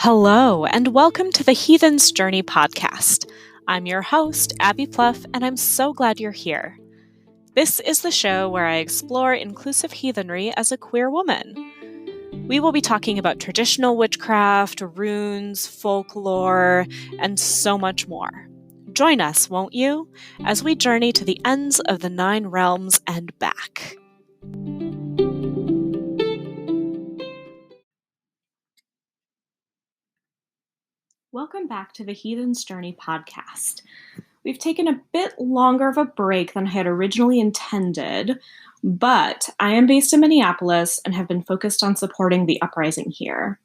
Hello, and welcome to the Heathen's Journey podcast. I'm your host, Abby Pluff, and I'm so glad you're here. This is the show where I explore inclusive heathenry as a queer woman. We will be talking about traditional witchcraft, runes, folklore, and so much more. Join us, won't you, as we journey to the ends of the 9 realms and back. Welcome back to the Heathen's Journey podcast. We've taken a bit longer of a break than I had originally intended, but I am based in Minneapolis and have been focused on supporting the uprising here.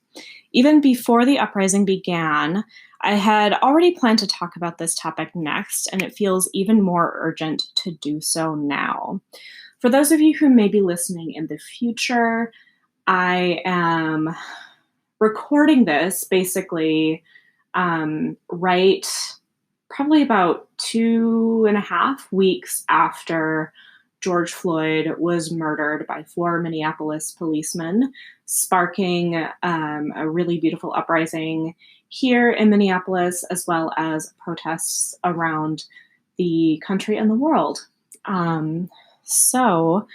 Even before the uprising began, I had already planned to talk about this topic next, and it feels even more urgent to do so now. For those of you who may be listening in the future, I am recording this basically right probably about 2.5 weeks after George Floyd was murdered by 4 Minneapolis policemen, sparking a really beautiful uprising here in Minneapolis, as well as protests around the country and the world. So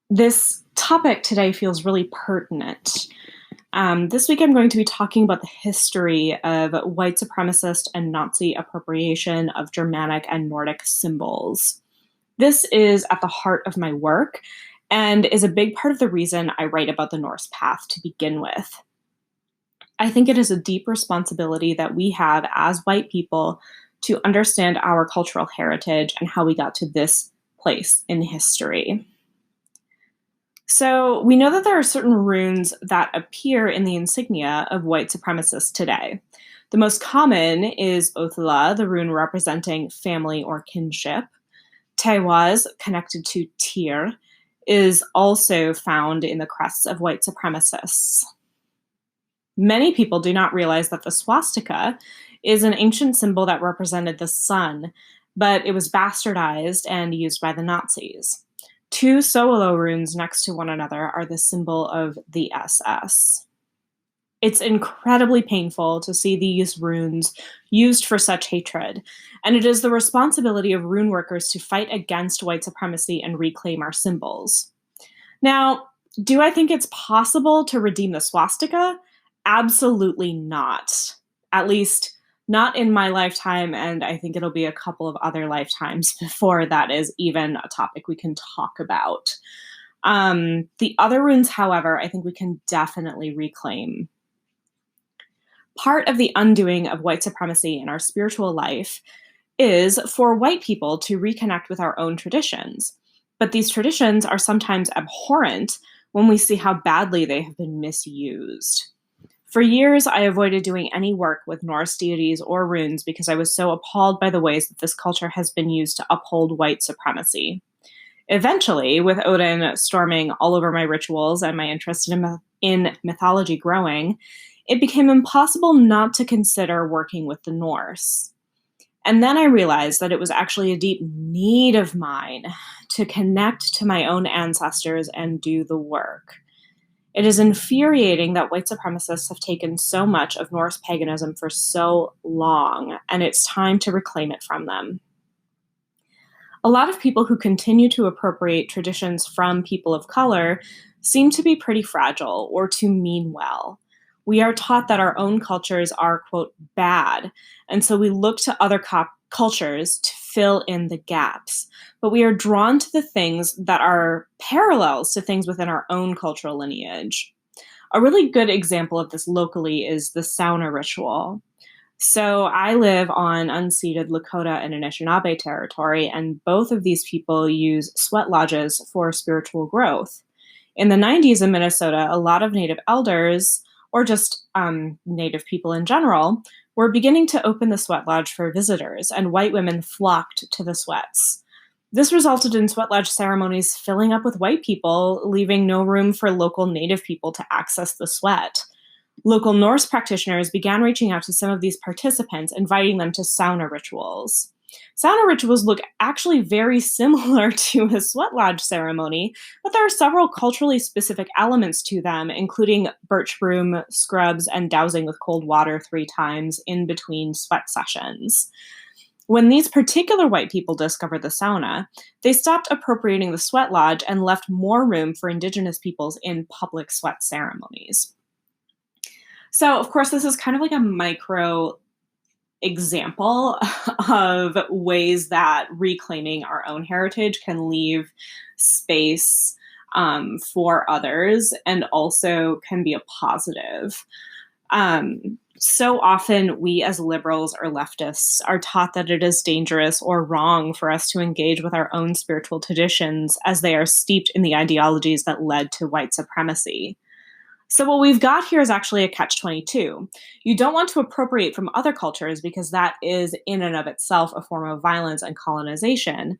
this topic today feels really pertinent. This week I'm going to be talking about the history of white supremacist and Nazi appropriation of Germanic and Nordic symbols. This is at the heart of my work and is a big part of the reason I write about the Norse path to begin with. I think it is a deep responsibility that we have as white people to understand our cultural heritage and how we got to this place in history. So we know that there are certain runes that appear in the insignia of white supremacists today. The most common is Othla, the rune representing family or kinship. Tewaz, connected to Tyr, is also found in the crests of white supremacists. Many people do not realize that the swastika is an ancient symbol that represented the sun, but it was bastardized and used by the Nazis. 2 solo runes next to one another are the symbol of the SS. It's incredibly painful to see these runes used for such hatred, and it is the responsibility of rune workers to fight against white supremacy and reclaim our symbols. Now, do I think it's possible to redeem the swastika? Absolutely not. At least not in my lifetime, and I think it'll be a couple of other lifetimes before that is even a topic we can talk about. The other runes, however, I think we can definitely reclaim. Part of the undoing of white supremacy in our spiritual life is for white people to reconnect with our own traditions. But these traditions are sometimes abhorrent when we see how badly they have been misused. For years, I avoided doing any work with Norse deities or runes because I was so appalled by the ways that this culture has been used to uphold white supremacy. Eventually, with Odin storming all over my rituals and my interest in mythology growing, it became impossible not to consider working with the Norse. And then I realized that it was actually a deep need of mine to connect to my own ancestors and do the work. It is infuriating that white supremacists have taken so much of Norse paganism for so long, and it's time to reclaim it from them. A lot of people who continue to appropriate traditions from people of color seem to be pretty fragile or to mean well. We are taught that our own cultures are, quote, bad, and so we look to other cultures to fill in the gaps. But we are drawn to the things that are parallels to things within our own cultural lineage. A really good example of this locally is the sauna ritual. So I live on unceded Lakota and Anishinaabe territory, and both of these people use sweat lodges for spiritual growth. In the 90s in Minnesota, a lot of Native elders, or just Native people in general, were beginning to open the sweat lodge for visitors, and white women flocked to the sweats. This resulted in sweat lodge ceremonies filling up with white people, leaving no room for local Native people to access the sweat. Local Norse practitioners began reaching out to some of these participants, inviting them to sauna rituals. Sauna rituals look actually very similar to a sweat lodge ceremony, but there are several culturally specific elements to them, including birch broom, scrubs, and dousing with cold water 3 times in between sweat sessions. When these particular white people discovered the sauna, they stopped appropriating the sweat lodge and left more room for indigenous peoples in public sweat ceremonies. So, of course, this is kind of like a micro example of ways that reclaiming our own heritage can leave space for others and also can be a positive. So often, we as liberals or leftists are taught that it is dangerous or wrong for us to engage with our own spiritual traditions as they are steeped in the ideologies that led to white supremacy. So what we've got here is actually a catch-22. You don't want to appropriate from other cultures because that is in and of itself a form of violence and colonization.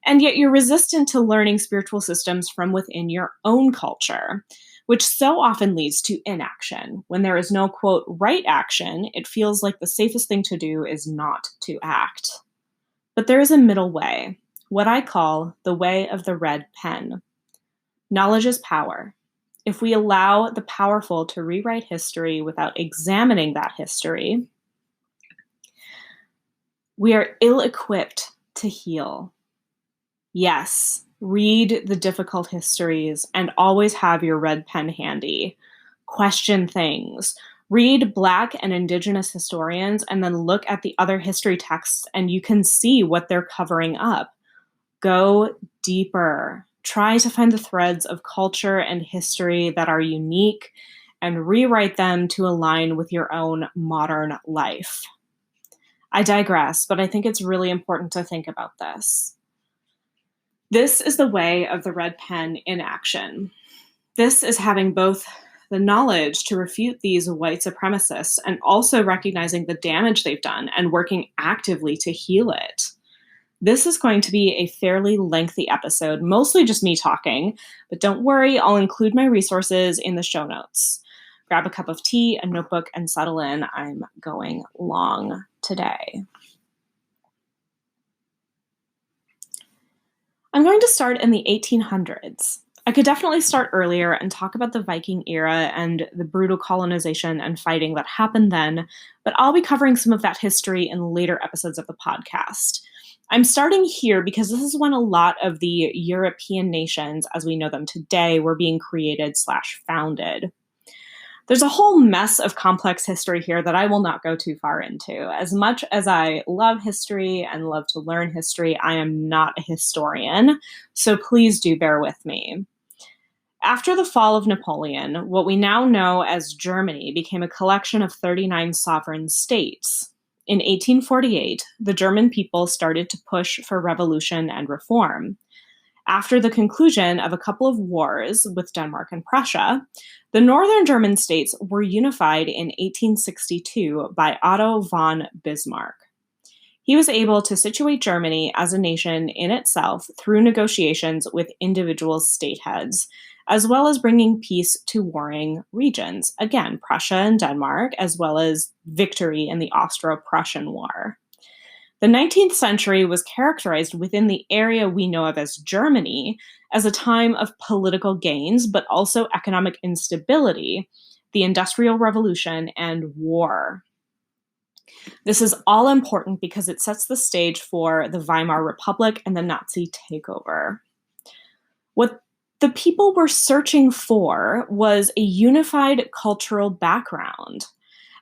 And yet you're resistant to learning spiritual systems from within your own culture, which so often leads to inaction. When there is no, quote, right action, it feels like the safest thing to do is not to act. But there is a middle way, what I call the way of the red pen. Knowledge is power. If we allow the powerful to rewrite history without examining that history, we are ill-equipped to heal. Yes, read the difficult histories and always have your red pen handy. Question things. Read Black and Indigenous historians and then look at the other history texts and you can see what they're covering up. Go deeper. Try to find the threads of culture and history that are unique and rewrite them to align with your own modern life. I digress, but I think it's really important to think about this. This is the way of the red pen in action. This is having both the knowledge to refute these white supremacists and also recognizing the damage they've done and working actively to heal it. This is going to be a fairly lengthy episode, mostly just me talking, but don't worry, I'll include my resources in the show notes. Grab a cup of tea, a notebook, and settle in. I'm going long today. I'm going to start in the 1800s. I could definitely start earlier and talk about the Viking era and the brutal colonization and fighting that happened then, but I'll be covering some of that history in later episodes of the podcast. I'm starting here because this is when a lot of the European nations, as we know them today, were being created/founded. There's a whole mess of complex history here that I will not go too far into. As much as I love history and love to learn history, I am not a historian, so please do bear with me. After the fall of Napoleon, what we now know as Germany became a collection of 39 sovereign states. In 1848, the German people started to push for revolution and reform. After the conclusion of a couple of wars with Denmark and Prussia, the northern German states were unified in 1862 by Otto von Bismarck. He was able to situate Germany as a nation in itself through negotiations with individual state heads, as well as bringing peace to warring regions. Again, Prussia and Denmark, as well as victory in the Austro-Prussian War. The 19th century was characterized within the area we know of as Germany as a time of political gains, but also economic instability, the Industrial Revolution, and war. This is all important because it sets the stage for the Weimar Republic and the Nazi takeover. What the people were searching for was a unified cultural background.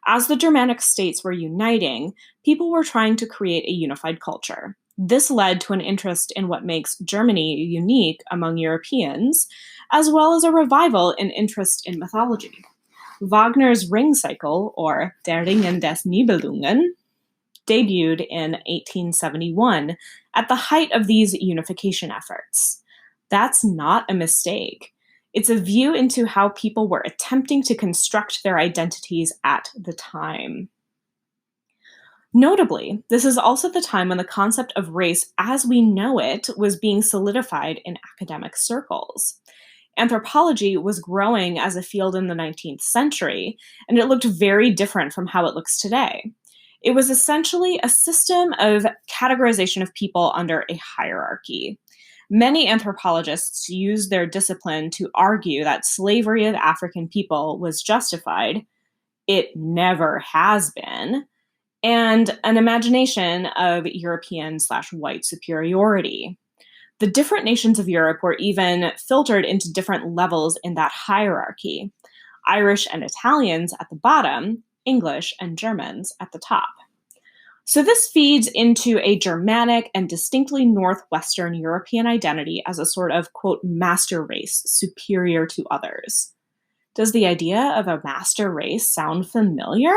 As the Germanic states were uniting, people were trying to create a unified culture. This led to an interest in what makes Germany unique among Europeans, as well as a revival in interest in mythology. Wagner's Ring Cycle, or Der Ringen des Nibelungen, debuted in 1871 at the height of these unification efforts. That's not a mistake. It's a view into how people were attempting to construct their identities at the time. Notably, this is also the time when the concept of race as we know it was being solidified in academic circles. Anthropology was growing as a field in the 19th century, and it looked very different from how it looks today. It was essentially a system of categorization of people under a hierarchy. Many anthropologists use their discipline to argue that slavery of African people was justified. It never has been. And an imagination of European/white superiority. The different nations of Europe were even filtered into different levels in that hierarchy. Irish and Italians at the bottom, English and Germans at the top. So this feeds into a Germanic and distinctly Northwestern European identity as a sort of, quote, master race superior to others. Does the idea of a master race sound familiar?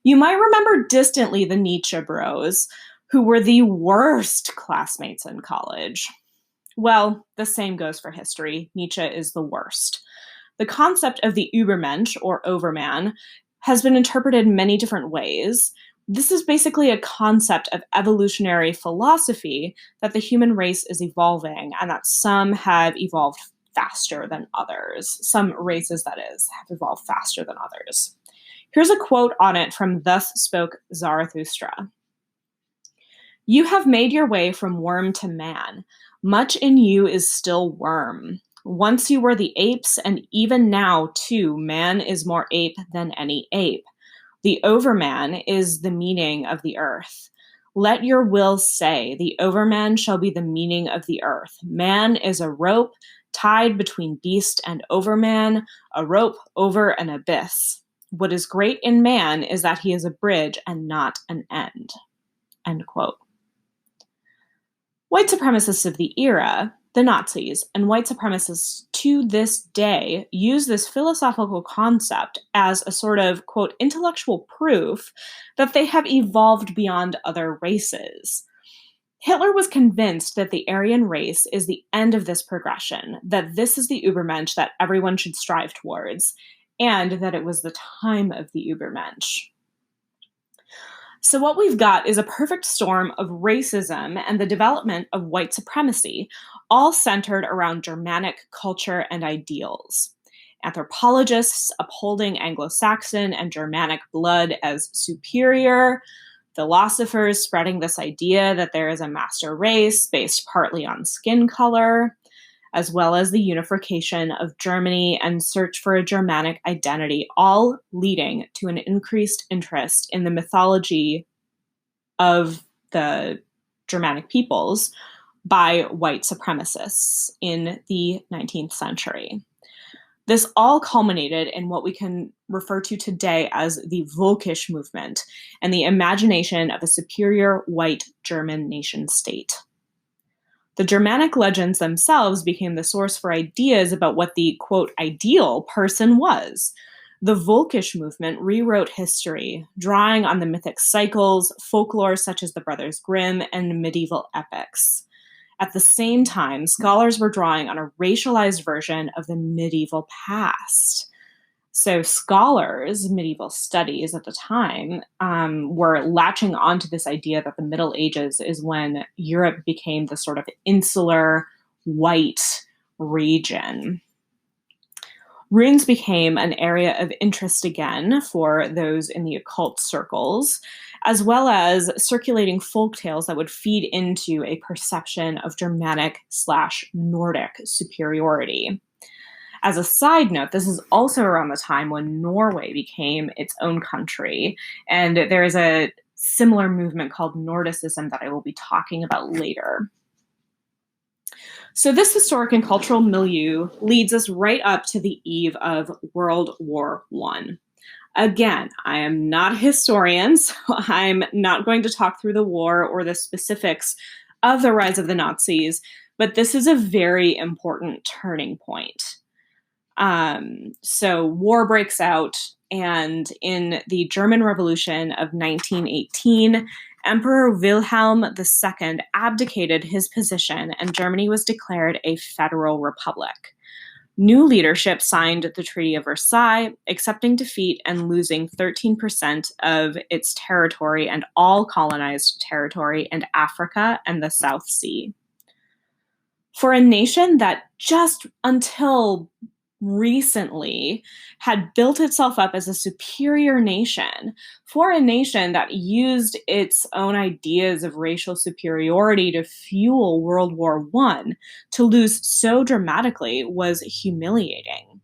You might remember distantly the Nietzsche bros, who were the worst classmates in college. Well, the same goes for history. Nietzsche is the worst. The concept of the Übermensch, or overman, has been interpreted in many different ways. This is basically a concept of evolutionary philosophy that the human race is evolving and that some have evolved faster than others. Some races, that is, have evolved faster than others. Here's a quote on it from Thus Spoke Zarathustra. "You have made your way from worm to man. Much in you is still worm. Once you were the apes, and even now, too, man is more ape than any ape. The overman is the meaning of the earth. Let your will say, the overman shall be the meaning of the earth. Man is a rope tied between beast and overman, a rope over an abyss. What is great in man is that he is a bridge and not an end." End quote. White supremacists of the era, the Nazis, and white supremacists to this day use this philosophical concept as a sort of, quote, intellectual proof that they have evolved beyond other races. Hitler was convinced that the Aryan race is the end of this progression, that this is the Übermensch that everyone should strive towards, and that it was the time of the Übermensch. So what we've got is a perfect storm of racism and the development of white supremacy, all centered around Germanic culture and ideals. Anthropologists upholding Anglo-Saxon and Germanic blood as superior, philosophers spreading this idea that there is a master race based partly on skin color, as well as the unification of Germany and search for a Germanic identity, all leading to an increased interest in the mythology of the Germanic peoples by white supremacists in the 19th century. This all culminated in what we can refer to today as the Völkisch movement and the imagination of a superior white German nation state. The Germanic legends themselves became the source for ideas about what the, quote, ideal person was. The Völkisch movement rewrote history, drawing on the mythic cycles, folklore such as the Brothers Grimm, and medieval epics. At the same time, scholars were drawing on a racialized version of the medieval past. So scholars, medieval studies at the time, were latching onto this idea that the Middle Ages is when Europe became the sort of insular, white region. Runes became an area of interest again for those in the occult circles, as well as circulating folk tales that would feed into a perception of Germanic/Nordic superiority. As a side note, this is also around the time when Norway became its own country, and there is a similar movement called Nordicism that I will be talking about later. So this historic and cultural milieu leads us right up to the eve of World War I. Again, I am not a historian, so I'm not going to talk through the war or the specifics of the rise of the Nazis, but this is a very important turning point. So war breaks out, and in the German Revolution of 1918, Emperor Wilhelm II abdicated his position, and Germany was declared a federal republic. New leadership signed the Treaty of Versailles, accepting defeat and losing 13% of its territory and all colonized territory in Africa and the South Sea. For a nation that just until recently had built itself up as a superior nation for a nation that used its own ideas of racial superiority to fuel World War I, to lose so dramatically was humiliating.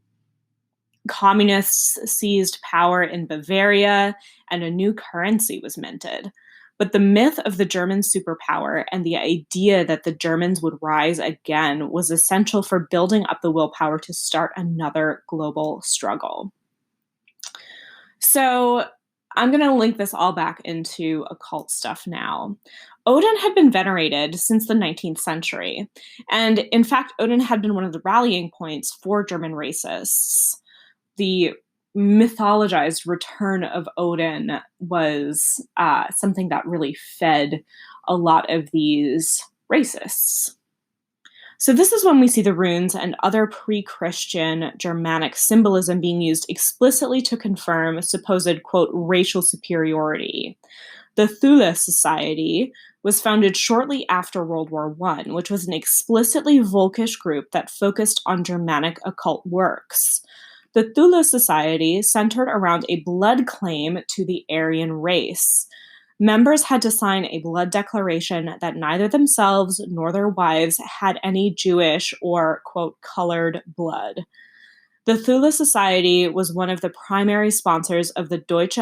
Communists seized power in Bavaria, and a new currency was minted. But the myth of the German superpower and the idea that the Germans would rise again was essential for building up the willpower to start another global struggle. So I'm going to link this all back into occult stuff now. Odin had been venerated since the 19th century. And in fact, Odin had been one of the rallying points for German racists. The mythologized return of Odin was something that really fed a lot of these racists. So this is when we see the runes and other pre-Christian Germanic symbolism being used explicitly to confirm supposed, quote, racial superiority. The Thule Society was founded shortly after World War I, which was an explicitly Volkish group that focused on Germanic occult works. The Thule Society centered around a blood claim to the Aryan race. Members had to sign a blood declaration that neither themselves nor their wives had any Jewish or, quote, colored blood. The Thule Society was one of the primary sponsors of the Deutsche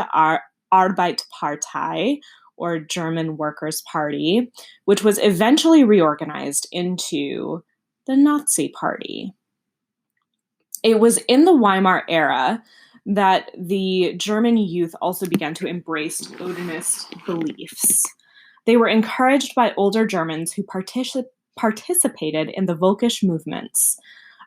Arbeiterpartei, or German Workers' Party, which was eventually reorganized into the Nazi Party. It was in the Weimar era that the German youth also began to embrace Odinist beliefs. They were encouraged by older Germans who participated in the Volkisch movements.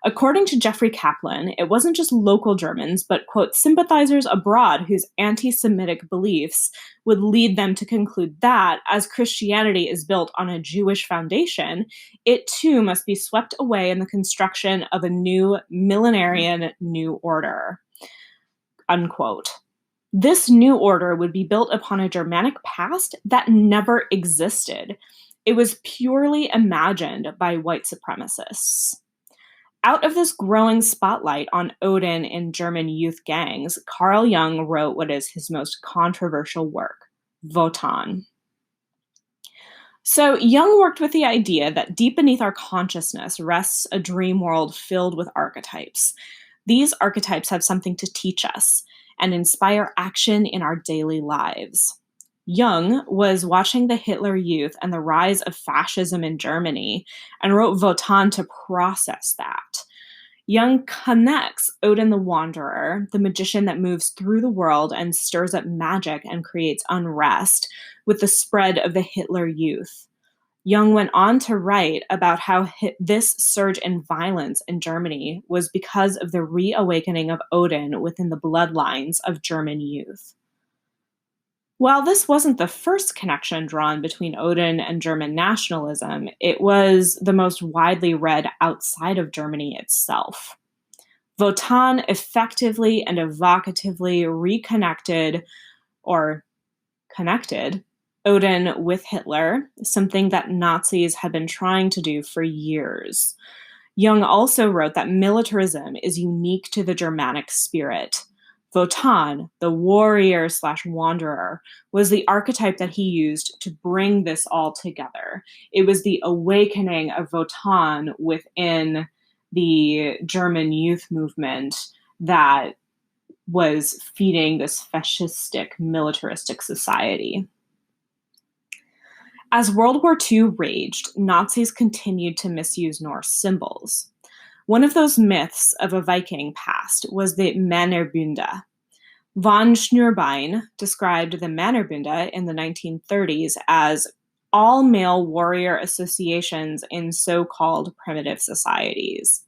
According to Jeffrey Kaplan, it wasn't just local Germans, but, quote, sympathizers abroad whose anti-Semitic beliefs would lead them to conclude that, as Christianity is built on a Jewish foundation, it too must be swept away in the construction of a new millenarian new order, unquote. This new order would be built upon a Germanic past that never existed. It was purely imagined by white supremacists. Out of this growing spotlight on Odin in German youth gangs, Carl Jung wrote what is his most controversial work, Wotan. So Jung worked with the idea that deep beneath our consciousness rests a dream world filled with archetypes. These archetypes have something to teach us and inspire action in our daily lives. Jung was watching the Hitler Youth and the rise of fascism in Germany and wrote Wotan to process that. Jung connects Odin the Wanderer, the magician that moves through the world and stirs up magic and creates unrest, with the spread of the Hitler Youth. Jung went on to write about how this surge in violence in Germany was because of the reawakening of Odin within the bloodlines of German youth. While this wasn't the first connection drawn between Odin and German nationalism, it was the most widely read outside of Germany itself. Wotan effectively and evocatively reconnected or connected Odin with Hitler, something that Nazis had been trying to do for years. Jung also wrote that militarism is unique to the Germanic spirit. Wotan, the warrior/wanderer, was the archetype that he used to bring this all together. It was the awakening of Wotan within the German youth movement that was feeding this fascistic, militaristic society. As World War II raged, Nazis continued to misuse Norse symbols. One of those myths of a Viking past was the Mannerbunde. Von Schnurbein described the Mannerbunde in the 1930s as all-male warrior associations in so-called primitive societies.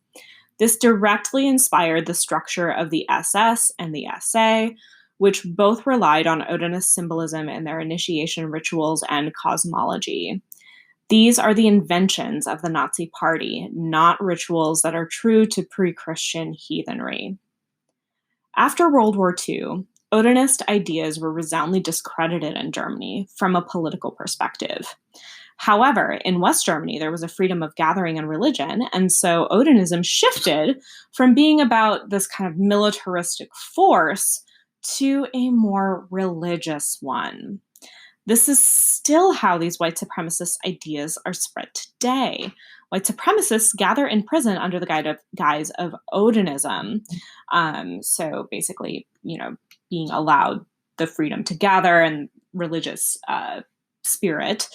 This directly inspired the structure of the SS and the SA, which both relied on Odinist symbolism in their initiation rituals and cosmology. These are the inventions of the Nazi Party, not rituals that are true to pre-Christian heathenry. After World War II, Odinist ideas were resoundingly discredited in Germany from a political perspective. However, in West Germany, there was a freedom of gathering and religion, and so Odinism shifted from being about this kind of militaristic force to a more religious one. This is still how these white supremacist ideas are spread today. White supremacists gather in prison under the guise of Odinism. So basically, being allowed the freedom to gather and religious spirit.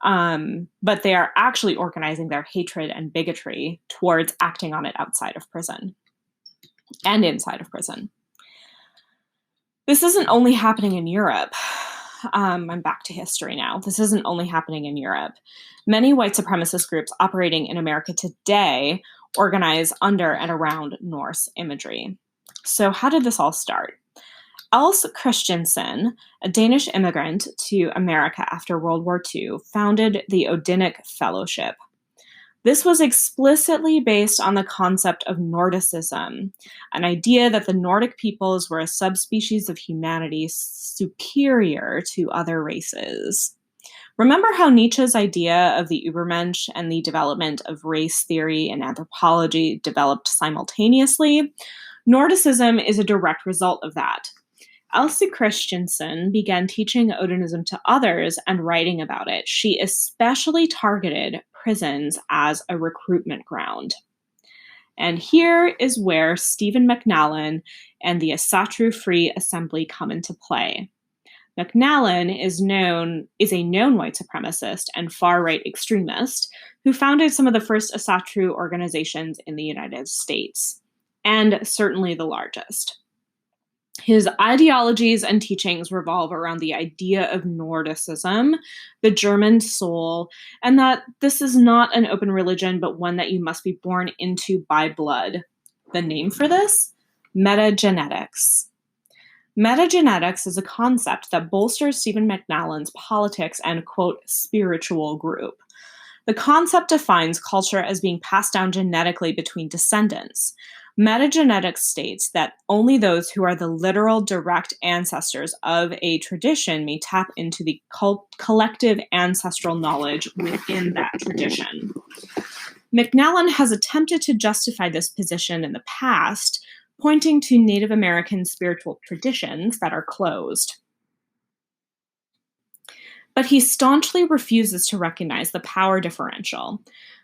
But they are actually organizing their hatred and bigotry towards acting on it outside of prison and inside of prison. This isn't only happening in Europe. I'm back to history now. This isn't only happening in Europe. Many white supremacist groups operating in America today organize under and around Norse imagery. So how did this all start? Els Christensen, a Danish immigrant to America after World War II, founded the Odinic Fellowship. This was explicitly based on the concept of Nordicism, an idea that the Nordic peoples were a subspecies of humanity superior to other races. Remember how Nietzsche's idea of the Übermensch and the development of race theory and anthropology developed simultaneously? Nordicism is a direct result of that. Elsie Christensen began teaching Odinism to others and writing about it. She especially targeted prisons as a recruitment ground. And here is where Stephen McNallen and the Asatru Free Assembly come into play. McNallen is a known white supremacist and far-right extremist who founded some of the first Asatru organizations in the United States, and certainly the largest. His ideologies and teachings revolve around the idea of Nordicism, the German soul, and that this is not an open religion, but one that you must be born into by blood. The name for this? Metagenetics. Metagenetics is a concept that bolsters Stephen McNallen's politics and, quote, spiritual group. The concept defines culture as being passed down genetically between descendants. Metagenetics states that only those who are the literal direct ancestors of a tradition may tap into the collective ancestral knowledge within that tradition. McNallen has attempted to justify this position in the past, pointing to Native American spiritual traditions that are closed. But he staunchly refuses to recognize the power differential.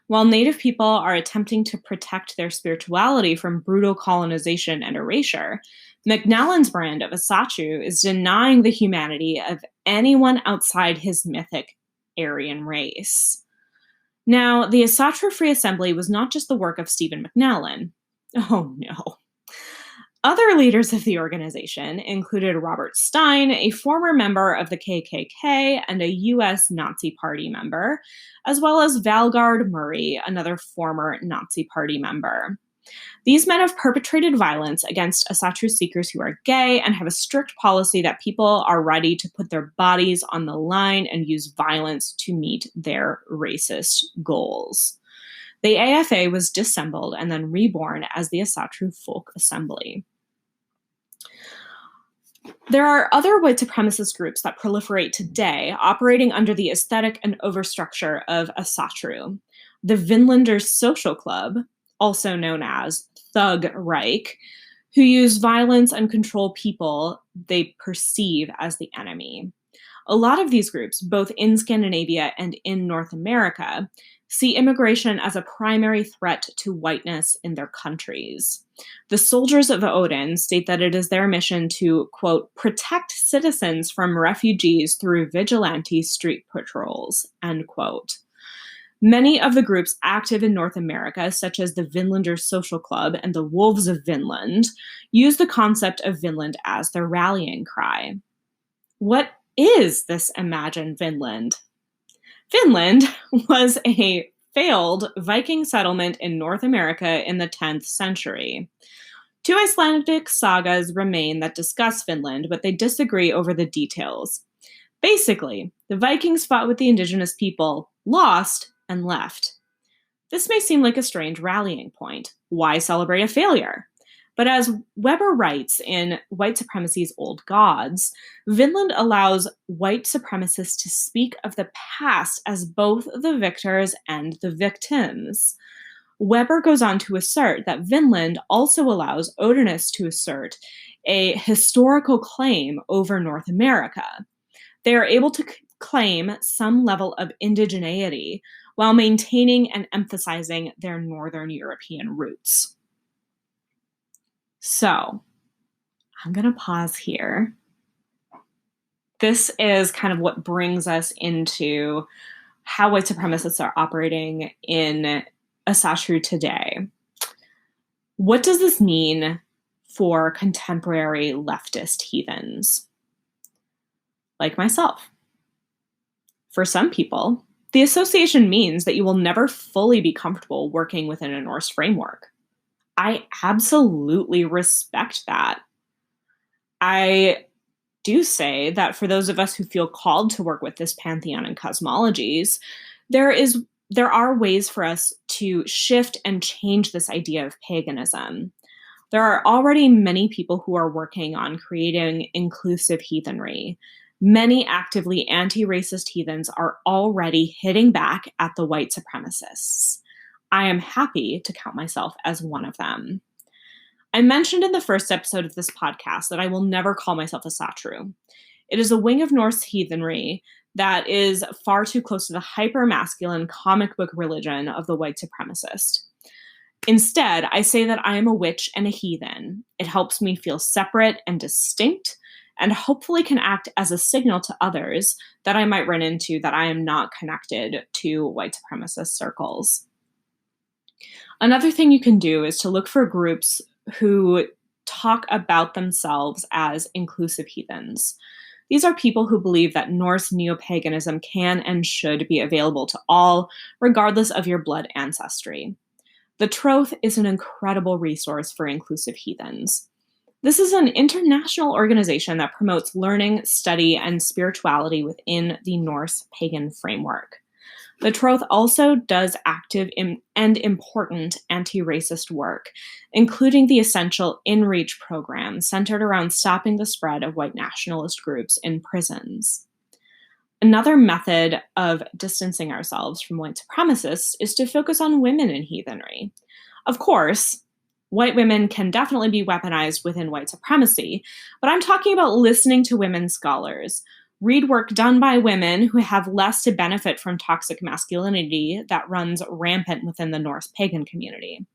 While Native people are attempting to protect their spirituality from brutal colonization and erasure, McNallen's brand of Asatru is denying the humanity of anyone outside his mythic Aryan race. Now, the Asatru Free Assembly was not just the work of Stephen McNallen. Oh no. Other leaders of the organization included Robert Stein, a former member of the KKK and a U.S. Nazi Party member, as well as Valgard Murray, another former Nazi Party member. These men have perpetrated violence against Asatru seekers who are gay and have a strict policy that people are ready to put their bodies on the line and use violence to meet their racist goals. The AFA was dissembled and then reborn as the Asatru Folk Assembly. There are other white supremacist groups that proliferate today, operating under the aesthetic and overstructure of Asatru. The Vinlanders Social Club, also known as Thug Reich, who use violence and control people they perceive as the enemy. A lot of these groups, both in Scandinavia and in North America, see immigration as a primary threat to whiteness in their countries. The Soldiers of Odin state that it is their mission to, quote, protect citizens from refugees through vigilante street patrols, end quote. Many of the groups active in North America, such as the Vinlanders Social Club and the Wolves of Vinland, use the concept of Vinland as their rallying cry. What is this imagined Vinland? Finland was a failed Viking settlement in North America in the 10th century. Two Icelandic sagas remain that discuss Finland, but they disagree over the details. Basically, the Vikings fought with the indigenous people, lost, and left. This may seem like a strange rallying point. Why celebrate a failure? But as Weber writes in White Supremacy's Old Gods, Vinland allows white supremacists to speak of the past as both the victors and the victims. Weber goes on to assert that Vinland also allows Odinists to assert a historical claim over North America. They are able to claim some level of indigeneity while maintaining and emphasizing their Northern European roots. So, I'm going to pause here. This is kind of what brings us into how white supremacists are operating in Asatru today. What does this mean for contemporary leftist heathens like myself? For some people, the association means that you will never fully be comfortable working within a Norse framework. I absolutely respect that. I do say that for those of us who feel called to work with this pantheon and cosmologies, there are ways for us to shift and change this idea of paganism. There are already many people who are working on creating inclusive heathenry. Many actively anti-racist heathens are already hitting back at the white supremacists. I am happy to count myself as one of them. I mentioned in the first episode of this podcast that I will never call myself a Asatru. It is a wing of Norse heathenry that is far too close to the hyper-masculine comic book religion of the white supremacist. Instead, I say that I am a witch and a heathen. It helps me feel separate and distinct, and hopefully can act as a signal to others that I might run into that I am not connected to white supremacist circles. Another thing you can do is to look for groups who talk about themselves as inclusive heathens. These are people who believe that Norse neo-paganism can and should be available to all, regardless of your blood ancestry. The Troth is an incredible resource for inclusive heathens. This is an international organization that promotes learning, study, and spirituality within the Norse pagan framework. The Troth also does active and important anti-racist work, including the essential In-Reach program centered around stopping the spread of white nationalist groups in prisons. Another method of distancing ourselves from white supremacists is to focus on women in heathenry. Of course, white women can definitely be weaponized within white supremacy, but I'm talking about listening to women scholars. Read work done by women who have less to benefit from toxic masculinity that runs rampant within the Norse pagan community.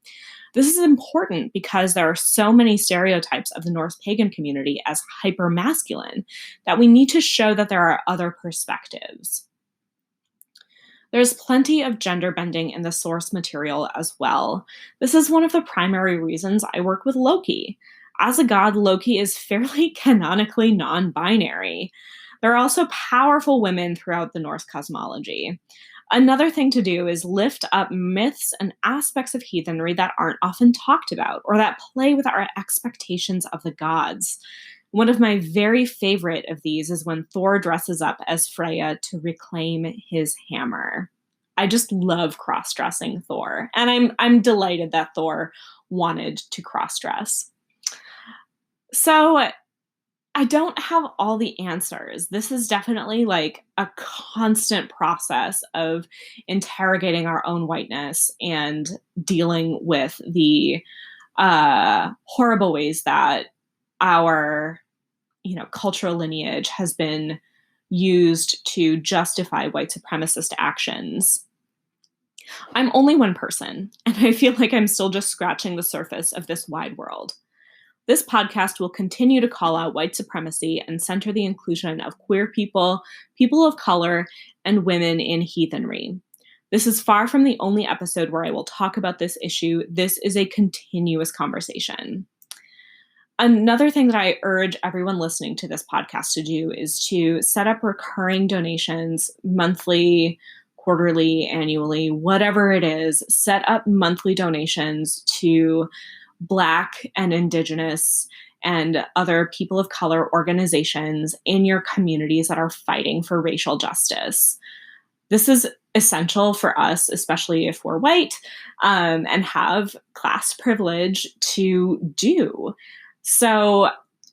This is important because there are so many stereotypes of the Norse pagan community as hyper-masculine that we need to show that there are other perspectives. There's plenty of gender bending in the source material as well. This is one of the primary reasons I work with Loki. As a god, Loki is fairly canonically non-binary. There are also powerful women throughout the Norse cosmology. Another thing to do is lift up myths and aspects of heathenry that aren't often talked about or that play with our expectations of the gods. One of my very favorite of these is when Thor dresses up as Freya to reclaim his hammer. I just love cross-dressing Thor, and I'm delighted that Thor wanted to cross-dress. So I don't have all the answers. This is definitely like a constant process of interrogating our own whiteness and dealing with the horrible ways that our, cultural lineage has been used to justify white supremacist actions. I'm only one person, and I feel like I'm still just scratching the surface of this wide world. This podcast will continue to call out white supremacy and center the inclusion of queer people, people of color, and women in heathenry. This is far from the only episode where I will talk about this issue. This is a continuous conversation. Another thing that I urge everyone listening to this podcast to do is to set up recurring donations monthly, quarterly, annually, whatever it is. Set up monthly donations to Black and Indigenous and other people of color organizations in your communities that are fighting for racial justice. this is essential for us, especially if we're white and have class privilege, to do. So,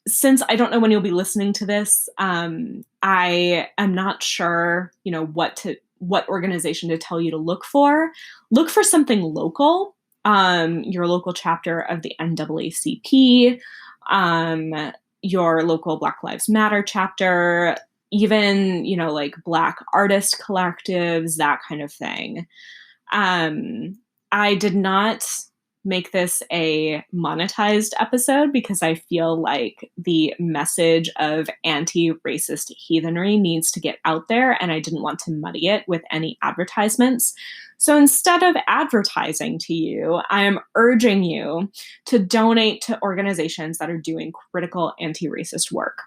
since I don't know when you'll be listening to this, I am not sure, what organization to tell you to look for. Look for something local, your local chapter of the NAACP, your local Black Lives Matter chapter, even, like Black artist collectives, that kind of thing. I did not make this a monetized episode because I feel like the message of anti-racist heathenry needs to get out there, and I didn't want to muddy it with any advertisements. So instead of advertising to you, I am urging you to donate to organizations that are doing critical anti-racist work.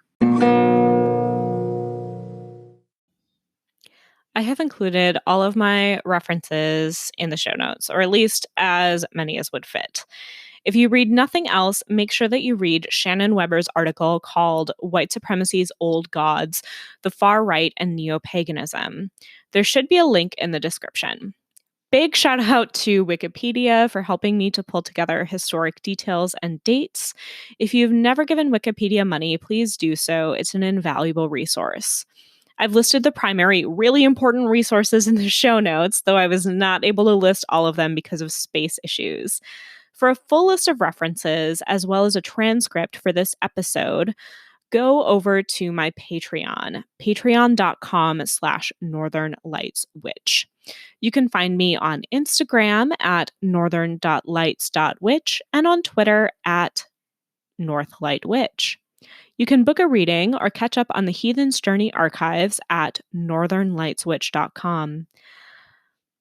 I have included all of my references in the show notes, or at least as many as would fit. If you read nothing else, make sure that you read Shannon Weber's article called White Supremacy's Old Gods, the Far Right and Neo-Paganism. There should be a link in the description. Big shout out to Wikipedia for helping me to pull together historic details and dates. If you've never given Wikipedia money, please do so. It's an invaluable resource. I've listed the primary, really important resources in the show notes, though I was not able to list all of them because of space issues. For a full list of references, as well as a transcript for this episode, go over to my Patreon, patreon.com/northernlightswitch. You can find me on Instagram at northern.lights.witch and on Twitter at northlightwitch. You can book a reading or catch up on the Heathen's Journey archives at northernlightswitch.com.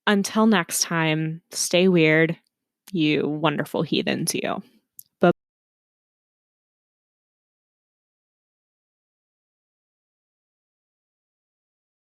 Until next time, stay weird, you wonderful heathens, you.